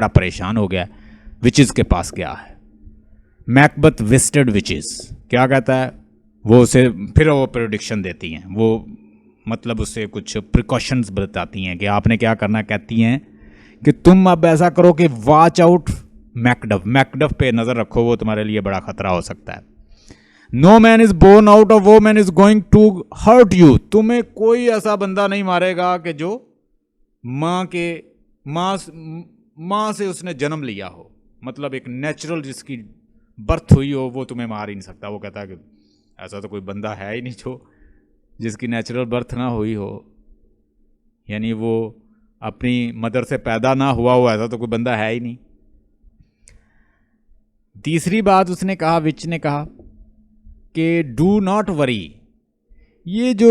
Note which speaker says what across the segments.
Speaker 1: बड़ा परेशान हो गया, विचेस के पास गया है। मैकबथ विजिटेड विचेस, क्या कहता है वो उसे, फिर वो प्रेडिक्शन देती हैं, वो मतलब उससे कुछ प्रिकॉशंस बताती हैं कि आपने क्या करना। कहती हैं कि तुम अब ऐसा करो कि वॉच आउट मैकडफ, मैकडफ पे नज़र रखो, वो तुम्हारे लिए बड़ा खतरा हो सकता है। No man is born out of वो man is going to hurt you, तुम्हें कोई ऐसा बंदा नहीं मारेगा कि जो माँ से उसने जन्म लिया हो, मतलब एक नेचुरल जिसकी बर्थ हुई हो, वो तुम्हें मार ही नहीं सकता। वो कहता है कि ऐसा तो कोई बंदा है ही नहीं जो जिसकी नेचुरल बर्थ ना हुई हो, यानी वो अपनी मदर से पैदा ना हुआ हो, ऐसा तो कोई बंदा है ही नहीं। तीसरी बात उसने कहा, विच ने कहा कि डू नॉट वरी, ये जो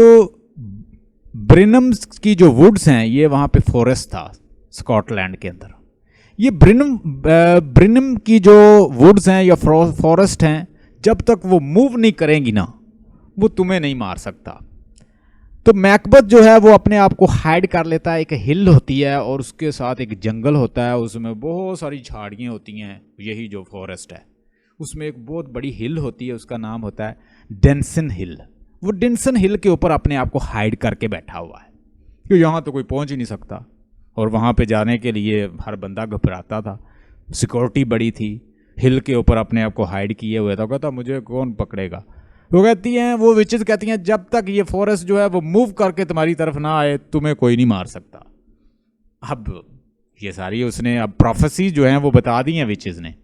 Speaker 1: ब्रिनम्स की जो वुड्स हैं, ये वहाँ पे फॉरेस्ट था स्कॉटलैंड के अंदर, ये ब्रिनम की जो वुड्स हैं या फॉरेस्ट हैं, जब तक वो मूव नहीं करेंगी ना, वो तुम्हें नहीं मार सकता। तो मैकबथ जो है वो अपने आप को हाइड कर लेता है, एक हिल होती है और उसके साथ एक जंगल होता है, उसमें बहुत सारी झाड़ियाँ होती हैं, यही जो फॉरेस्ट है उसमें एक बहुत बड़ी हिल होती है, उसका नाम होता है डेंसन हिल। वो डेंसन हिल के ऊपर अपने आप को हाइड करके बैठा हुआ है कि यहाँ तो कोई पहुँच ही नहीं सकता, और वहाँ पे जाने के लिए हर बंदा घबराता था, सिक्योरिटी बड़ी थी, हिल के ऊपर अपने आप को हाइड किए हुए था, कहता मुझे कौन पकड़ेगा। वो कहती हैं, वो विचेस कहती हैं जब तक ये फॉरेस्ट जो है वो मूव करके तुम्हारी तरफ ना आए, तुम्हें कोई नहीं मार सकता। अब ये सारी उसने अब प्रोफेसी जो है वो बता दी हैं विचेस ने।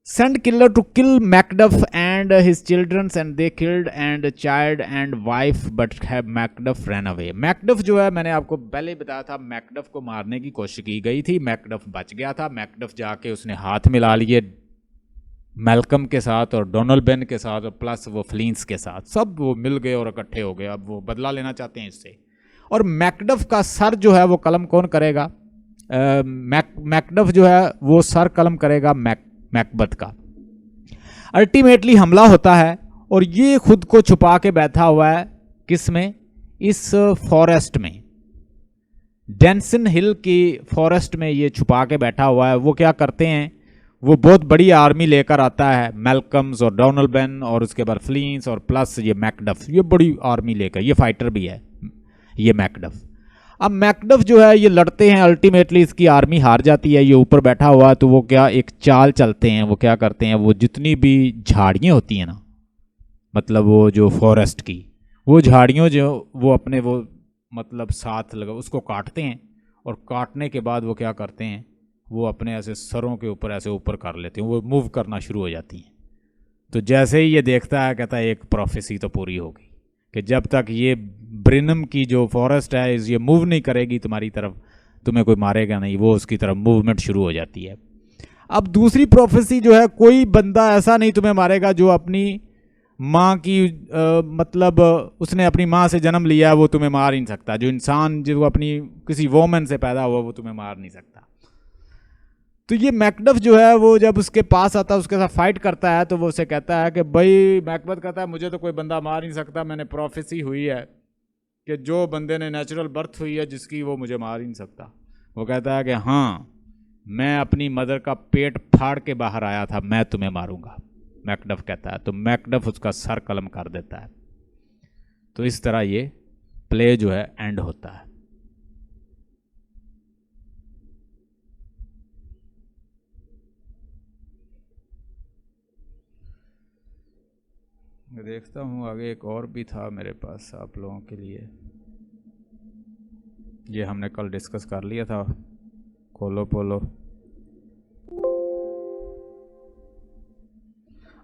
Speaker 1: Send killer to kill Macduff and his children, and they killed and child and wife, but have Macduff ran away. Macduff जो है, मैंने आपको पहले ही बताया था, Macduff को मारने की कोशिश की गई थी, Macduff बच गया था। Macduff जाके उसने हाथ मिला लिए मैल्कम के साथ और डोनाल्ड बेन के साथ और प्लस वो फ्लींस के साथ, सब वो मिल गए और इकट्ठे हो गए। अब वो बदला लेना चाहते हैं इससे। और मैकडफ का सर जो है वो कलम कौन करेगा? मैकडफ जो है वो सर कलम करेगा मैकबथ का। अल्टीमेटली हमला होता है और ये खुद को छुपा के बैठा हुआ है किस में? इस फॉरेस्ट में, डेंसन हिल की फॉरेस्ट में ये छुपा के बैठा हुआ है। वो क्या करते हैं, वो बहुत बड़ी आर्मी लेकर आता है, मैल्कम्स और डोनाल्ड बेन और उसके बाद फ्लींस और प्लस ये मैकडफ, ये बड़ी आर्मी लेकर, ये फाइटर भी है ये मैकडफ। अब मैकडफ जो है ये लड़ते हैं, अल्टीमेटली इसकी आर्मी हार जाती है, ये ऊपर बैठा हुआ है। तो वो क्या एक चाल चलते हैं, वो क्या करते हैं, वो जितनी भी झाड़ियाँ होती हैं ना, मतलब वो जो फॉरेस्ट की वो झाड़ियों जो वो अपने वो मतलब साथ लगा उसको काटते हैं, और काटने के बाद वो क्या करते हैं, वो अपने ऐसे सरों के ऊपर ऐसे ऊपर कर लेते हैं, वो मूव करना शुरू हो जाती हैं। तो जैसे ही ये देखता है, कहता है एक प्रोफेसी तो पूरी हो गई कि जब तक ये ब्रिनम की जो फॉरेस्ट है ये मूव नहीं करेगी तुम्हारी तरफ, तुम्हें कोई मारेगा नहीं। वो उसकी तरफ मूवमेंट शुरू हो जाती है। अब दूसरी प्रोफेसी जो है, कोई बंदा ऐसा नहीं तुम्हें मारेगा जो अपनी माँ की मतलब उसने अपनी माँ से जन्म लिया है, वो तुम्हें मार नहीं सकता। जो इंसान जो अपनी किसी वोमन से पैदा हुआ वो तुम्हें मार नहीं सकता। तो ये मैकडफ जो है वो जब उसके पास आता है, उसके साथ फाइट करता है, तो वो उसे कहता है कि भाई, मैकबथ कहता है मुझे तो कोई बंदा मार नहीं सकता, मैंने प्रोफेसी हुई है कि जो बंदे ने नेचुरल बर्थ हुई है जिसकी, वो मुझे मार ही नहीं सकता। वो कहता है कि हाँ, मैं अपनी मदर का पेट फाड़ के बाहर आया था, मैं तुम्हें मारूंगा, मैकडफ कहता है। तो मैकडफ उसका सर कलम कर देता है। तो इस तरह ये प्ले जो है एंड होता है। देखता हूँ आगे, एक और भी था मेरे पास आप लोगों के लिए, ये हमने कल डिस्कस कर लिया था, कोलो पोलो।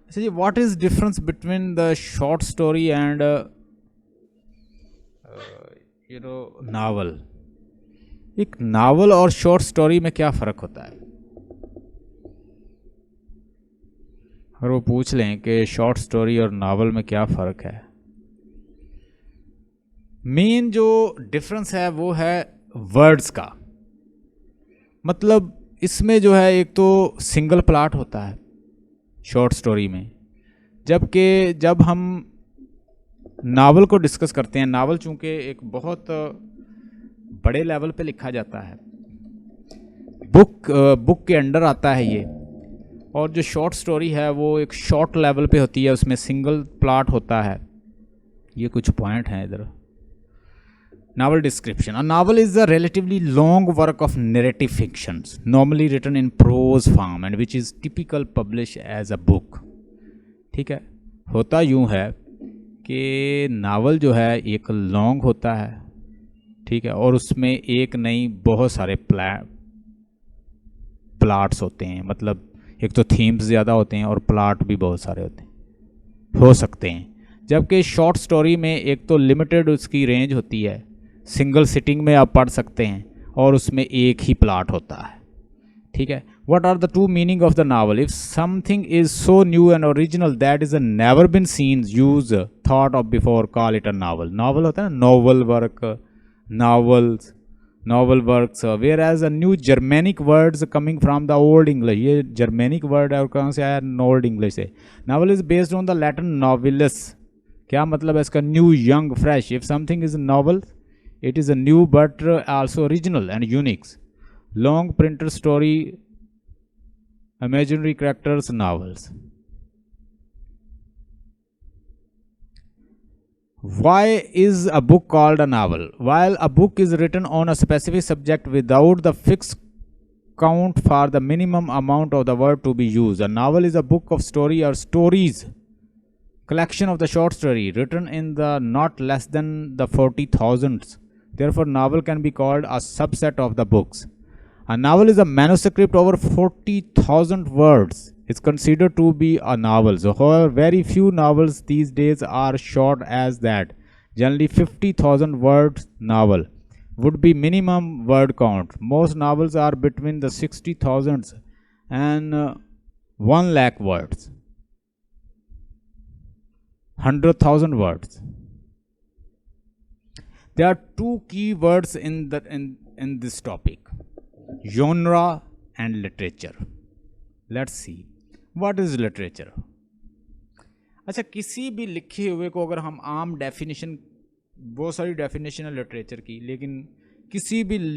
Speaker 1: अच्छा जी, what is difference between the short story and novel? एक नावल और शॉर्ट स्टोरी में क्या फ़र्क होता है? अगर वो पूछ लें कि शॉर्ट स्टोरी और नावल में क्या फ़र्क है, मेन जो डिफरेंस है वो है वर्ड्स का। मतलब इसमें जो है एक तो सिंगल प्लॉट होता है शॉर्ट स्टोरी में, जबकि जब हम नावल को डिस्कस करते हैं, नावल चूँकि एक बहुत बड़े लेवल पे लिखा जाता है, बुक के अंडर आता है ये। और जो शॉर्ट स्टोरी है वो एक शॉर्ट लेवल पे होती है, उसमें सिंगल प्लॉट होता है। ये कुछ पॉइंट हैं इधर। Novel description. A novel is a relatively long work of narrative fictions, normally written in prose form and which is typical published as a book. ठीक है, होता यूं है कि नावल जो है एक लॉन्ग होता है, ठीक है, और उसमें एक नहीं बहुत सारे प्लाट्स होते हैं, मतलब एक तो थीम्स ज़्यादा होते हैं और प्लाट भी बहुत सारे हो सकते हैं। जबकि शॉर्ट स्टोरी में एक तो लिमिटेड उसकी रेंज होती है, सिंगल सिटिंग में आप पढ़ सकते हैं, और उसमें एक ही प्लॉट होता है। ठीक है, what are the two meaning of the novel? If something is so new and original that is a never been seen use thought of before, call it a novel. Novel होता है ना, novel work, novels, novel works, where as a new Germanic words coming from the old English. ये Germanic word है और कहाँ से आया? Old English से। Novel is based on the Latin नॉविलस। क्या मतलब है इसका? New, young, fresh. If something is novel it is a new but also original and unique. Long printer story, imaginary characters, novels. Why is a book called a novel? While a book is written on a specific subject without the fixed count for the minimum amount of the word to be used, a novel is a book of story or stories, collection of the short story written in the not less than the 40,000s. Therefore, novel can be called a subset of the books. A novel is a manuscript over 40,000 words. It's considered to be a novel. So, however, very few novels these days are short as that. Generally, 50,000 words novel would be minimum word count. Most novels are between the 60,000 and 1 lakh words. 100,000 words. There are two key words in this topic: genre and literature. Let's see what is literature. अच्छा, किसी भी लिखे हुए को अगर हम आम definition, बहुत सारी डेफिनेशन है लिटरेचर की, लेकिन किसी भी